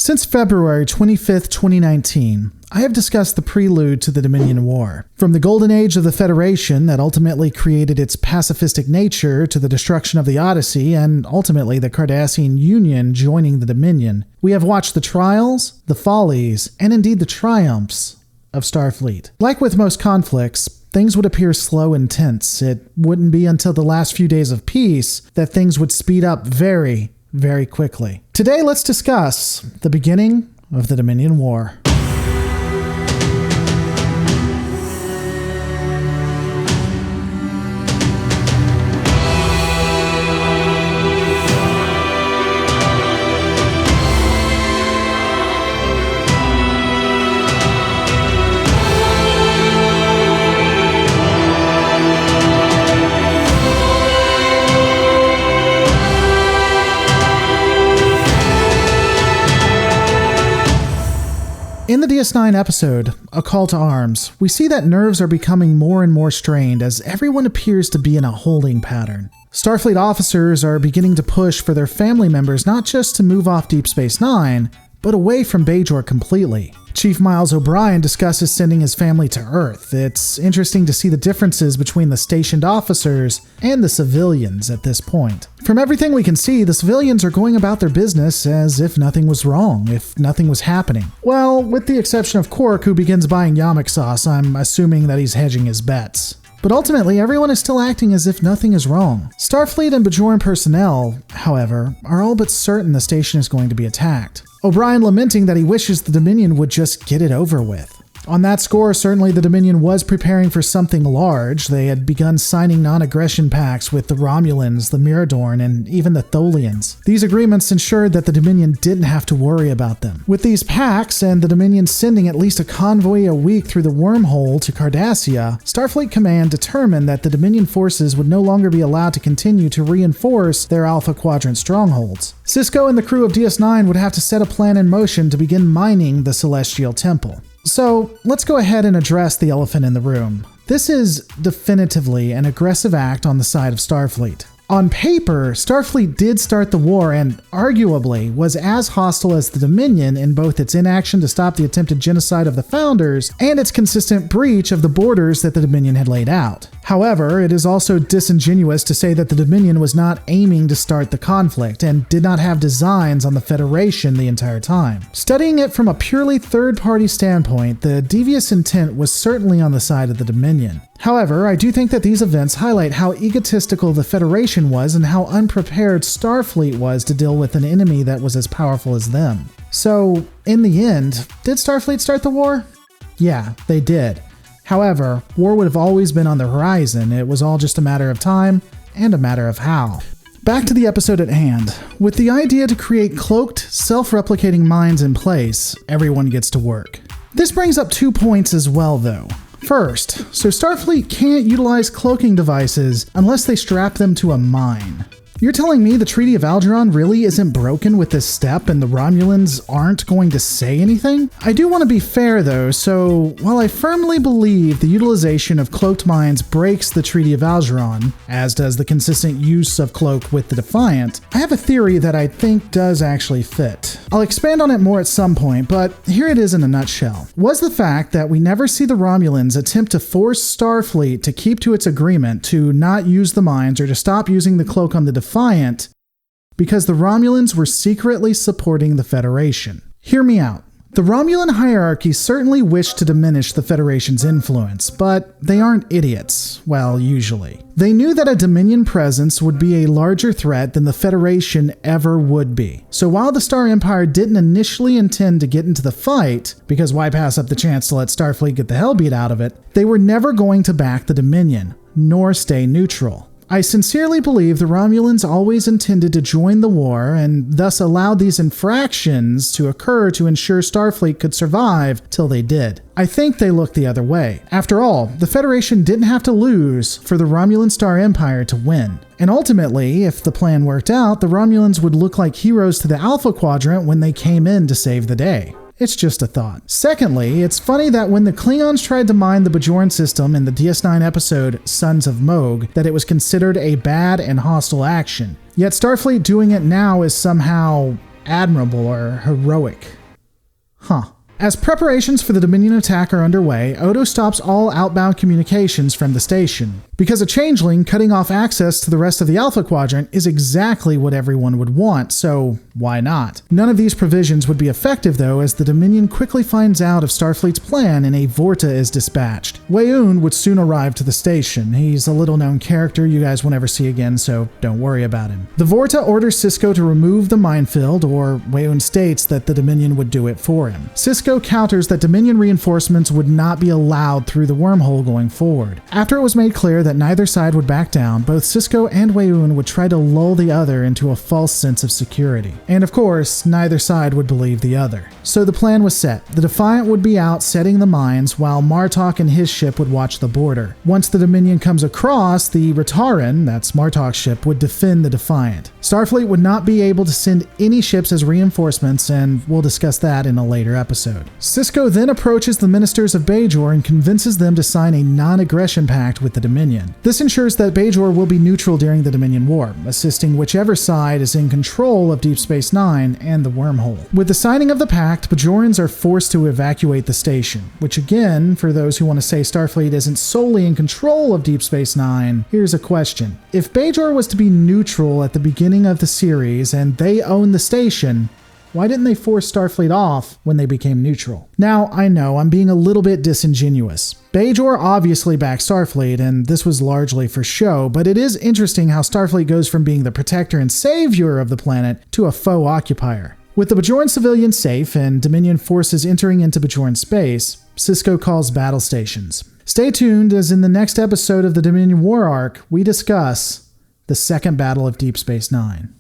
Since February 25th, 2019, I have discussed the prelude to the Dominion War. From the golden age of the Federation that ultimately created its pacifistic nature to the destruction of the Odyssey and ultimately the Cardassian Union joining the Dominion, we have watched the trials, the follies, and indeed the triumphs of Starfleet. Like with most conflicts, things would appear slow and tense. It wouldn't be until the last few days of peace that things would speed up very quickly. Today, let's discuss the beginning of the Dominion War. In the DS9 episode, A Call to Arms, we see that nerves are becoming more and more strained as everyone appears to be in a holding pattern. Starfleet officers are beginning to push for their family members not just to move off Deep Space Nine, but away from Bajor completely. Chief Miles O'Brien discusses sending his family to Earth. It's interesting to see the differences between the stationed officers and the civilians at this point. From everything we can see, the civilians are going about their business as if nothing was wrong, if nothing was happening. Well, with the exception of Quark, who begins buying yamak sauce, I'm assuming that he's hedging his bets. But ultimately, everyone is still acting as if nothing is wrong. Starfleet and Bajoran personnel, however, are all but certain the station is going to be attacked. O'Brien lamenting that he wishes the Dominion would just get it over with. On that score, certainly the Dominion was preparing for something large. They had begun signing non-aggression pacts with the Romulans, the Miradorn, and even the Tholians. These agreements ensured that the Dominion didn't have to worry about them. With these pacts, and the Dominion sending at least a convoy a week through the wormhole to Cardassia, Starfleet Command determined that the Dominion forces would no longer be allowed to continue to reinforce their Alpha Quadrant strongholds. Sisko and the crew of DS9 would have to set a plan in motion to begin mining the Celestial Temple. So, let's go ahead and address the elephant in the room. This is definitively an aggressive act on the side of Starfleet. On paper, Starfleet did start the war and arguably was as hostile as the Dominion in both its inaction to stop the attempted genocide of the Founders and its consistent breach of the borders that the Dominion had laid out. However, it is also disingenuous to say that the Dominion was not aiming to start the conflict and did not have designs on the Federation the entire time. Studying it from a purely third-party standpoint, the devious intent was certainly on the side of the Dominion. However, I do think that these events highlight how egotistical the Federation was and how unprepared Starfleet was to deal with an enemy that was as powerful as them. So, in the end, did Starfleet start the war? Yeah, they did. However, war would have always been on the horizon. It was all just a matter of time and a matter of how. Back to the episode at hand. With the idea to create cloaked, self-replicating minds in place, everyone gets to work. This brings up 2 points as well, though. First, so Starfleet can't utilize cloaking devices unless they strap them to a mine. You're telling me the Treaty of Algernon really isn't broken with this step and the Romulans aren't going to say anything? I do want to be fair though, so while I firmly believe the utilization of cloaked mines breaks the Treaty of Algernon, as does the consistent use of cloak with the Defiant, I have a theory that I think does actually fit. I'll expand on it more at some point, but here it is in a nutshell. Was the fact that we never see the Romulans attempt to force Starfleet to keep to its agreement to not use the mines or to stop using the cloak on the Defiant because the Romulans were secretly supporting the Federation. Hear me out. The Romulan hierarchy certainly wished to diminish the Federation's influence, but they aren't idiots. Well, usually. They knew that a Dominion presence would be a larger threat than the Federation ever would be. So while the Star Empire didn't initially intend to get into the fight, because why pass up the chance to let Starfleet get the hell beat out of it, they were never going to back the Dominion, nor stay neutral. I sincerely believe the Romulans always intended to join the war and thus allowed these infractions to occur to ensure Starfleet could survive till they did. I think they looked the other way. After all, the Federation didn't have to lose for the Romulan Star Empire to win. And ultimately, if the plan worked out, the Romulans would look like heroes to the Alpha Quadrant when they came in to save the day. It's just a thought. Secondly, it's funny that when the Klingons tried to mine the Bajoran system in the DS9 episode Sons of Moog, that it was considered a bad and hostile action. Yet Starfleet doing it now is somehow admirable or heroic. Huh. As preparations for the Dominion attack are underway, Odo stops all outbound communications from the station. Because a changeling cutting off access to the rest of the Alpha Quadrant is exactly what everyone would want, so why not? None of these provisions would be effective though, as the Dominion quickly finds out of Starfleet's plan and a Vorta is dispatched. Weyoun would soon arrive to the station. He's a little known character you guys will never see again, so don't worry about him. The Vorta orders Sisko to remove the minefield, or Weyoun states that the Dominion would do it for him. Sisko counters that Dominion reinforcements would not be allowed through the wormhole going forward. After it was made clear that neither side would back down, both Sisko and Weyoun would try to lull the other into a false sense of security. And of course, neither side would believe the other. So the plan was set. The Defiant would be out setting the mines, while Martok and his ship would watch the border. Once the Dominion comes across, the Rataran, that's Martok's ship, would defend the Defiant. Starfleet would not be able to send any ships as reinforcements, and we'll discuss that in a later episode. Sisko then approaches the ministers of Bajor and convinces them to sign a non-aggression pact with the Dominion. This ensures that Bajor will be neutral during the Dominion War, assisting whichever side is in control of Deep Space Nine and the wormhole. With the signing of the pact, Bajorans are forced to evacuate the station, which again, for those who want to say Starfleet isn't solely in control of Deep Space Nine, here's a question. If Bajor was to be neutral at the beginning of the series and they own the station, why didn't they force Starfleet off when they became neutral? Now, I know I'm being a little bit disingenuous. Bajor obviously backed Starfleet, and this was largely for show, but it is interesting how Starfleet goes from being the protector and savior of the planet to a foe occupier. With the Bajoran civilians safe and Dominion forces entering into Bajoran space, Sisko calls battle stations. Stay tuned, as in the next episode of the Dominion War arc, we discuss the Second Battle of Deep Space Nine.